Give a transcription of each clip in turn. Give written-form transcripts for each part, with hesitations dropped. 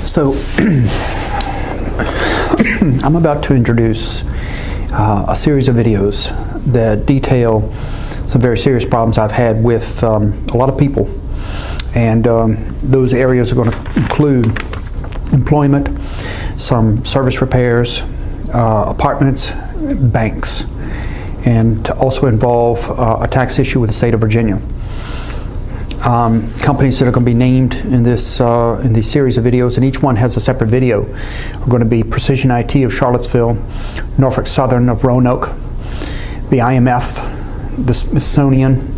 So I'm about to introduce a series of videos that detail some very serious problems I've had with a lot of people, and those areas are going to include employment, some service repairs, apartments, banks, and also involve a tax issue with the state of Virginia. Companies that are going to be named in this in these series of videos, and each one has a separate video, are going to be Precision IT of Charlottesville, Norfolk Southern of Roanoke, the IMF, the Smithsonian,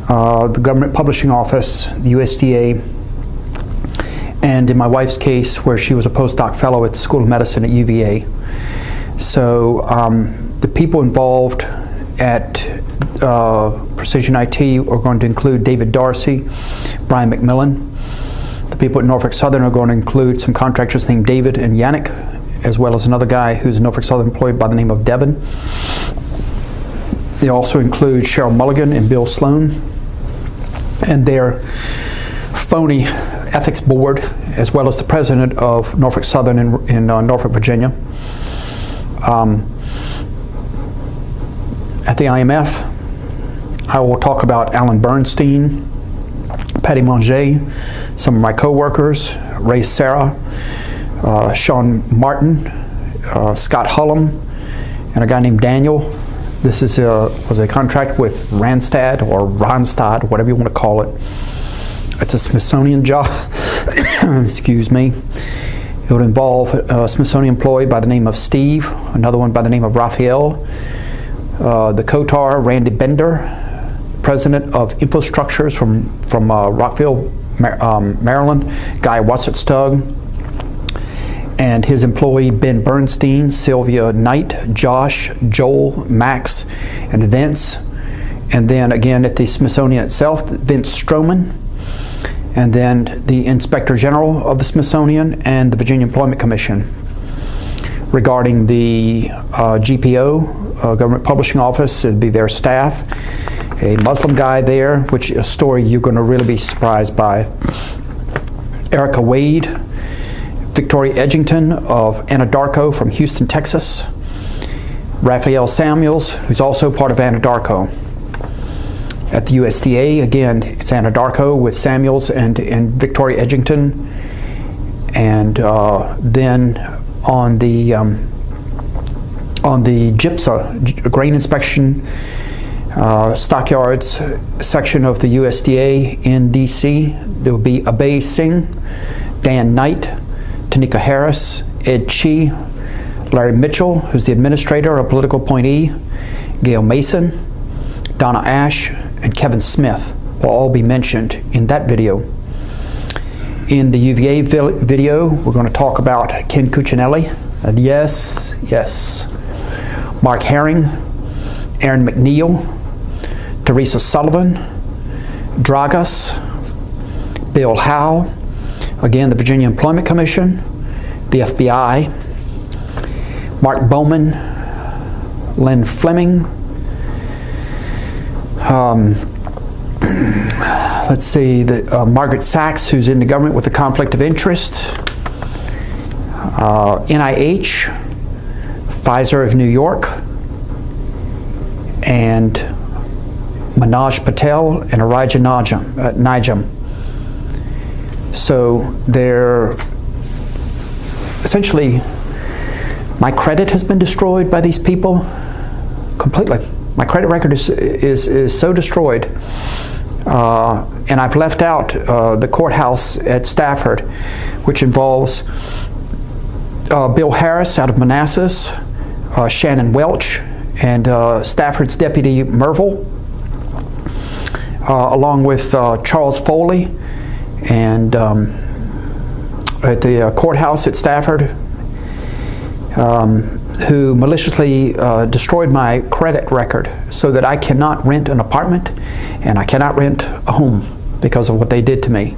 the Government Publishing Office, the USDA, and in my wife's case, where she was a postdoc fellow at the School of Medicine at UVA. So the people involved at Precision IT are going to include David Darcy, Brian McMillan. The people at Norfolk Southern are going to include some contractors named David and Yannick, as well as another guy who's a Norfolk Southern employee by the name of Devin. They also include Cheryl Mulligan and Bill Sloan and their phony ethics board, as well as the president of Norfolk Southern in Norfolk, Virginia. At the IMF, I will talk about Alan Bernstein, Patty Manger, some of my co-workers, Ray Serra, Sean Martin, Scott Hullum, and a guy named Daniel. This was a contract with Randstad or Ronstad, whatever you want to call it. It's a Smithsonian job. Excuse me. It would involve a Smithsonian employee by the name of Steve, another one by the name of Raphael, the COTAR, Randy Bender, president of Infrastructures from Rockville, Maryland, Guy Watsett-Stugg, and his employee Ben Bernstein, Sylvia Knight, Josh, Joel, Max, and Vince. And then again at the Smithsonian itself, Vince Stroman, and then the Inspector General of the Smithsonian and the Virginia Employment Commission. Regarding the GPO, Government Publishing Office, it'd be their staff, a Muslim guy there, which is a story you're going to really be surprised by, Erica Wade, Victoria Edgington of Anadarko from Houston, Texas, Raphael Samuels, who's also part of Anadarko. At the USDA, again, it's Anadarko with Samuels and Victoria Edgington. And then on the GIPSA, Grain Inspection Stockyards section of the USDA in DC, there will be Abhay Singh, Dan Knight, Tanika Harris, Ed Chi, Larry Mitchell, who's the administrator, a political appointee, Gail Mason, Donna Ash, and Kevin Smith will all be mentioned in that video. In the UVA video, we're going to talk about Ken Cuccinelli, yes, Mark Herring, Aaron McNeil, Teresa Sullivan, Dragas, Bill Howe, again the Virginia Employment Commission, the FBI, Mark Bowman, Len Fleming, let's see, Margaret Sachs, who's in the government with a conflict of interest, NIH, Pfizer of New York, and Manoj Patel and Arija Nijam. So they're essentially, my credit has been destroyed by these people completely. My credit record is so destroyed, and I've left out the courthouse at Stafford, which involves Bill Harris out of Manassas, Shannon Welch, and Stafford's Deputy Merville, along with Charles Foley, and at the courthouse at Stafford, who maliciously destroyed my credit record so that I cannot rent an apartment and I cannot rent a home because of what they did to me.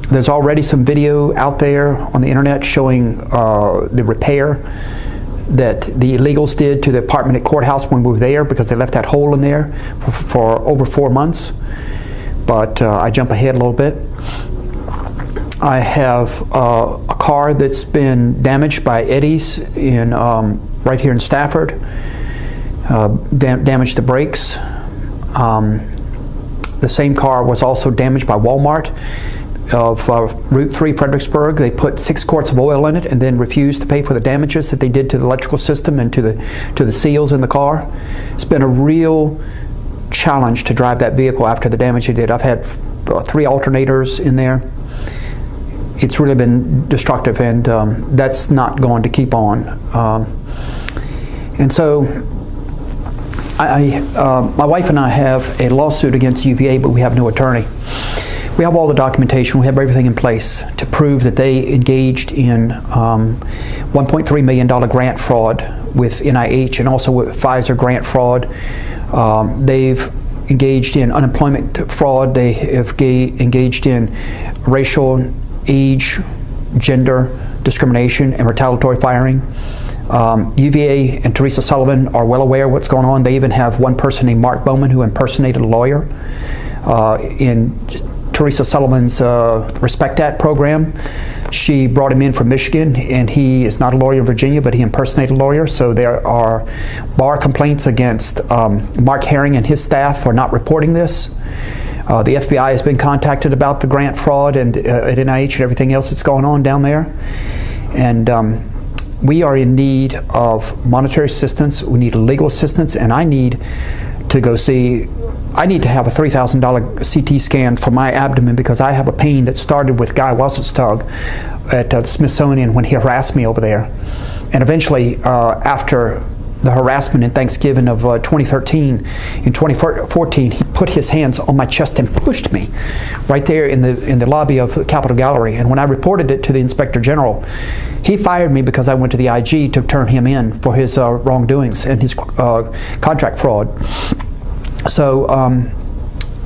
There's already some video out there on the internet showing the repair that the illegals did to the apartment at courthouse when we were there, because they left that hole in there for over 4 months. but I jump ahead a little bit. I have a car that's been damaged by eddies in right here in Stafford. Damaged the brakes. The same car was also damaged by Walmart of Route 3 Fredericksburg. They put 6 quarts of oil in it and then refused to pay for the damages that they did to the electrical system and to the seals in the car. It's been a real challenge to drive that vehicle after the damage they did. I've had 3 alternators in there. It's really been destructive, and that's not going to keep on. And so my wife and I have a lawsuit against UVA, but we have no attorney. We have all the documentation, we have everything in place to prove that they engaged in $1.3 million grant fraud with NIH and also with Pfizer grant fraud. They've engaged in unemployment fraud. They have engaged in racial, age, gender discrimination and retaliatory firing. UVA and Teresa Sullivan are well aware of what's going on. They even have one person named Mark Bowman who impersonated a lawyer in Teresa Sullivan's Respect Act program. She brought him in from Michigan, and he is not a lawyer in Virginia, but he impersonated a lawyer. So there are bar complaints against Mark Herring and his staff for not reporting this. The FBI has been contacted about the grant fraud and at NIH and everything else that's going on down there. And we are in need of monetary assistance. We need legal assistance, and I need to go see. I need to have a $3,000 CT scan for my abdomen because I have a pain that started with Guy Wasserstug at the Smithsonian when he harassed me over there. And eventually, after the harassment in Thanksgiving of 2013, in 2014, he put his hands on my chest and pushed me right there in the lobby of the Capitol Gallery. And when I reported it to the Inspector General, he fired me because I went to the IG to turn him in for his wrongdoings and his contract fraud. So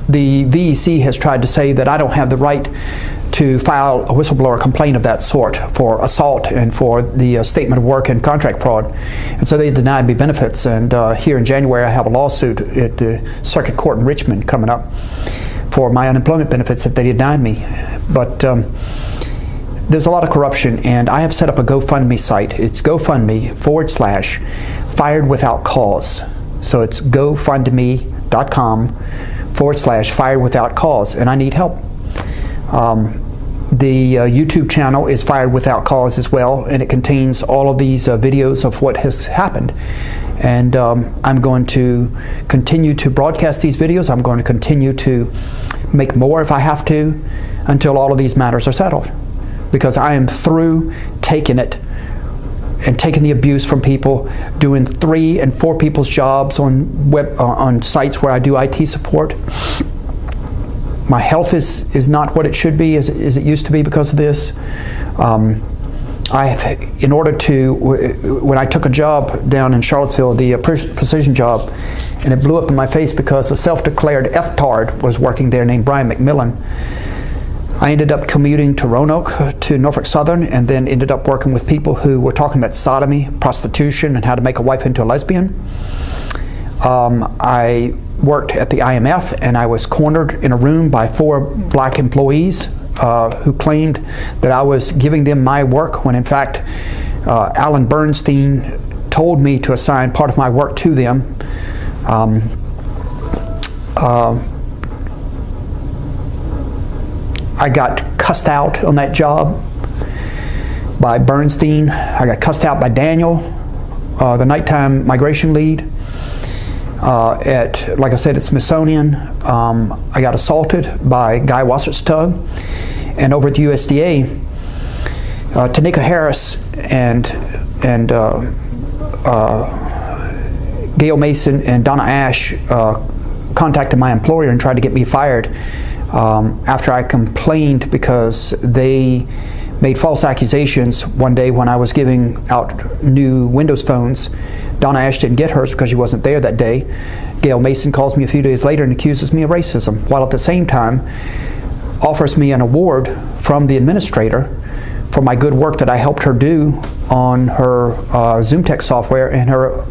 the VEC has tried to say that I don't have the right to file a whistleblower complaint of that sort for assault and for the statement of work and contract fraud. And so they denied me benefits. And here in January I have a lawsuit at the Circuit Court in Richmond coming up for my unemployment benefits that they denied me. But there's a lot of corruption, and I have set up a GoFundMe site. It's GoFundMe/firedwithoutcause. So it's GoFundMe.com/firedwithoutcause, and I need help. The YouTube channel is Fired Without Cause as well, and it contains all of these videos of what has happened. And I'm going to continue to broadcast these videos. I'm going to continue to make more if I have to until all of these matters are settled, because I am through taking it and taking the abuse from people, doing 3 and 4 people's jobs on sites where I do IT support. My health is not what it should be as it used to be because of this. In order to, when I took a job down in Charlottesville, the precision job, and it blew up in my face because a self-declared F-tard was working there named Brian McMillan. I ended up commuting to Roanoke, to Norfolk Southern, and then ended up working with people who were talking about sodomy, prostitution, and how to make a wife into a lesbian. I worked at the IMF, and I was cornered in a room by 4 black employees who claimed that I was giving them my work when in fact Alan Bernstein told me to assign part of my work to them. I got cussed out on that job by Bernstein. I got cussed out by Daniel, the nighttime migration lead. Like I said, at Smithsonian, I got assaulted by Guy Wasserstug. And over at the USDA, Tanika Harris and Gail Mason and Donna Ash contacted my employer and tried to get me fired after I complained because they made false accusations one day when I was giving out new Windows phones. Donna Ash didn't get hers because she wasn't there that day. Gail Mason calls me a few days later and accuses me of racism, while at the same time offers me an award from the administrator for my good work that I helped her do on her ZoomText software and her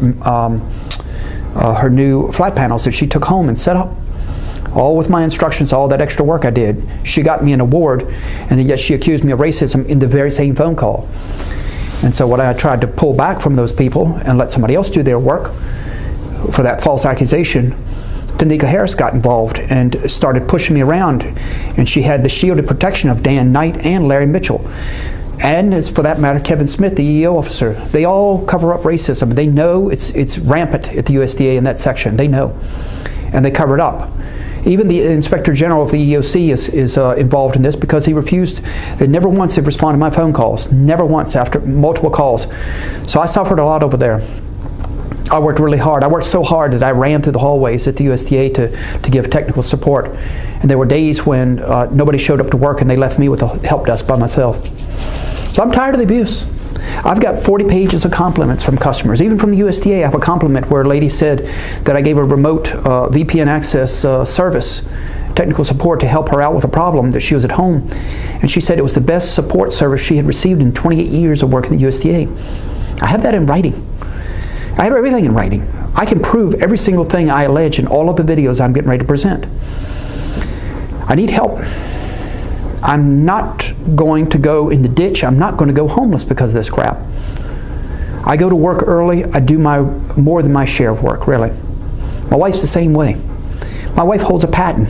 new flat panels that she took home and set up. all with my instructions, all that extra work I did. She got me an award, and yet she accused me of racism in the very same phone call. And so when I tried to pull back from those people and let somebody else do their work for that false accusation, Tanika Harris got involved and started pushing me around, and she had the shielded protection of Dan Knight and Larry Mitchell. And as for that matter, Kevin Smith, the EEO officer. They all cover up racism. They know it's rampant at the USDA in that section. They know. And they cover it up. Even the Inspector General of the EEOC is involved in this because he refused. They never once have responded to my phone calls. Never once after multiple calls. So I suffered a lot over there. I worked really hard. I worked so hard that I ran through the hallways at the USDA to give technical support. And there were days when nobody showed up to work and they left me with a help desk by myself. So I'm tired of the abuse. I've got 40 pages of compliments from customers. Even from the USDA, I have a compliment where a lady said that I gave her remote VPN access service, technical support to help her out with a problem that she was at home. And she said it was the best support service she had received in 28 years of working at the USDA. I have that in writing. I have everything in writing. I can prove every single thing I allege in all of the videos I'm getting ready to present. I need help. I'm not going to go in the ditch. I'm not going to go homeless because of this crap. I go to work early. I do more than my share of work, really. My wife's the same way. My wife holds a patent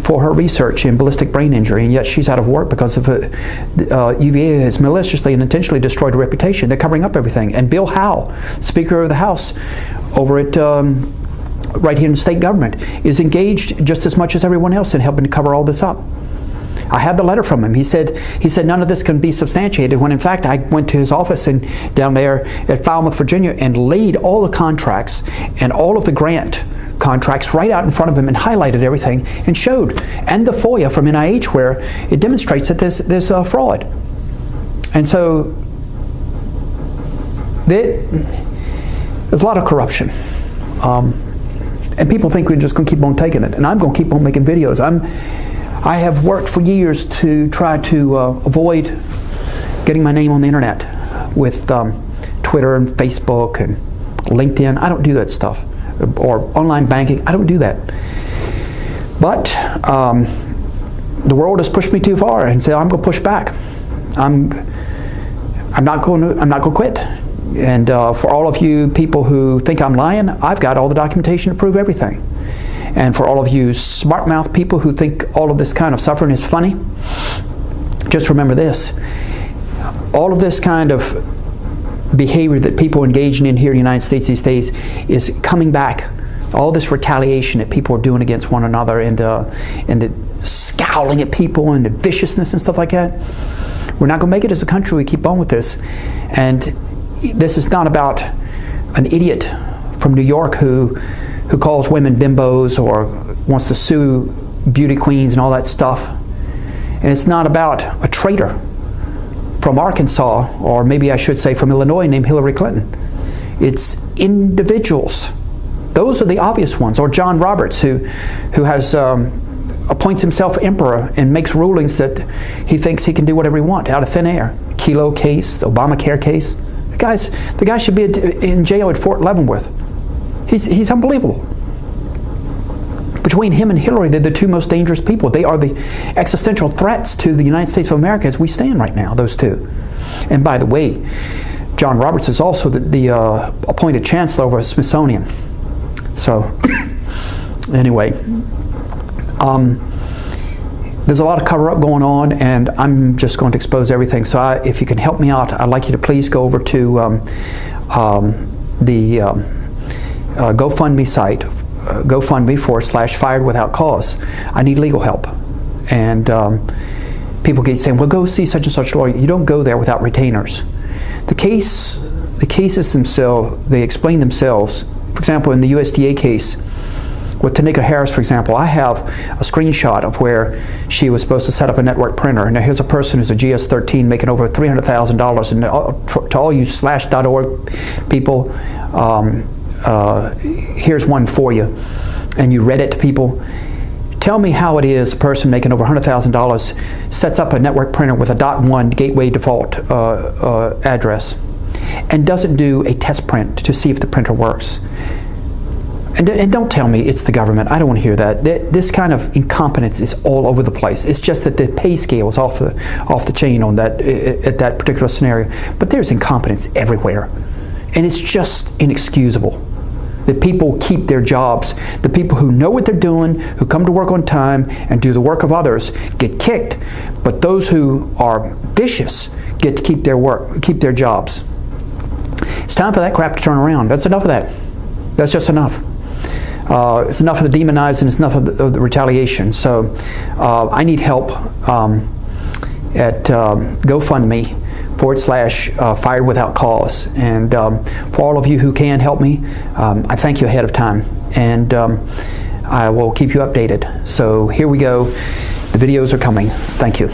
for her research in ballistic brain injury, and yet she's out of work because of UVA has maliciously and intentionally destroyed her reputation. They're covering up everything. And Bill Howe, Speaker of the House over at right here in the state government, is engaged just as much as everyone else in helping to cover all this up. I had the letter from him. He said none of this can be substantiated, when in fact I went to his office and down there at Falmouth, Virginia, and laid all the contracts and all of the grant contracts right out in front of him and highlighted everything and showed, and the FOIA from NIH where it demonstrates that there's fraud. And so there's a lot of corruption. And people think we're just going to keep on taking it. And I'm going to keep on making videos. I have worked for years to try to avoid getting my name on the internet with Twitter and Facebook and LinkedIn. I don't do that stuff. Or online banking. I don't do that. But the world has pushed me too far, and so I'm going to push back. I'm not going to quit. And for all of you people who think I'm lying, I've got all the documentation to prove everything. And for all of you smart mouth people who think all of this kind of suffering is funny, just remember this. All of this kind of behavior that people are engaging in here in the United States these days is coming back. All this retaliation that people are doing against one another, and the scowling at people and the viciousness and stuff like that. We're not going to make it as a country. We keep on with this. And this is not about an idiot from New York who calls women bimbos or wants to sue beauty queens and all that stuff. And it's not about a traitor from Arkansas, or maybe I should say from Illinois, named Hillary Clinton. It's individuals. Those are the obvious ones. Or John Roberts, who has appoints himself emperor and makes rulings that he thinks he can do whatever he wants out of thin air. Kelo case, the Obamacare case. The guy should be in jail at Fort Leavenworth. He's unbelievable. Between him and Hillary, they're the two most dangerous people. They are the existential threats to the United States of America as we stand right now, those two. And by the way, John Roberts is also the appointed chancellor over Smithsonian. So, anyway, there's a lot of cover-up going on, and I'm just going to expose everything. So if you can help me out, I'd like you to please go over to the GoFundMe site, GoFundMe/FiredWithoutCause. I need legal help. And people keep saying, well, go see such and such lawyer. You don't go there without retainers. The cases themselves, they explain themselves. For example, in the USDA case, with Tanika Harris, for example, I have a screenshot of where she was supposed to set up a network printer. And now here's a person who's a GS-13 making over $300,000. And to all you /.org people, here's one for you. And you read it to people. Tell me how it is a person making over $100,000 sets up a network printer with a .1 gateway default address and doesn't do a test print to see if the printer works. And don't tell me it's the government. I don't want to hear that. This kind of incompetence is all over the place. It's just that the pay scale is off the chain on that at that particular scenario. But there's incompetence everywhere, and it's just inexcusable that people keep their jobs. The people who know what they're doing, who come to work on time and do the work of others, get kicked. But those who are vicious get to keep their jobs. It's time for that crap to turn around. That's enough of that. That's just enough. It's enough of the demonizing. It's enough of the retaliation. So I need help at GoFundMe /Fired Without Cause. And for all of you who can help me, I thank you ahead of time. And I will keep you updated. So here we go. The videos are coming. Thank you.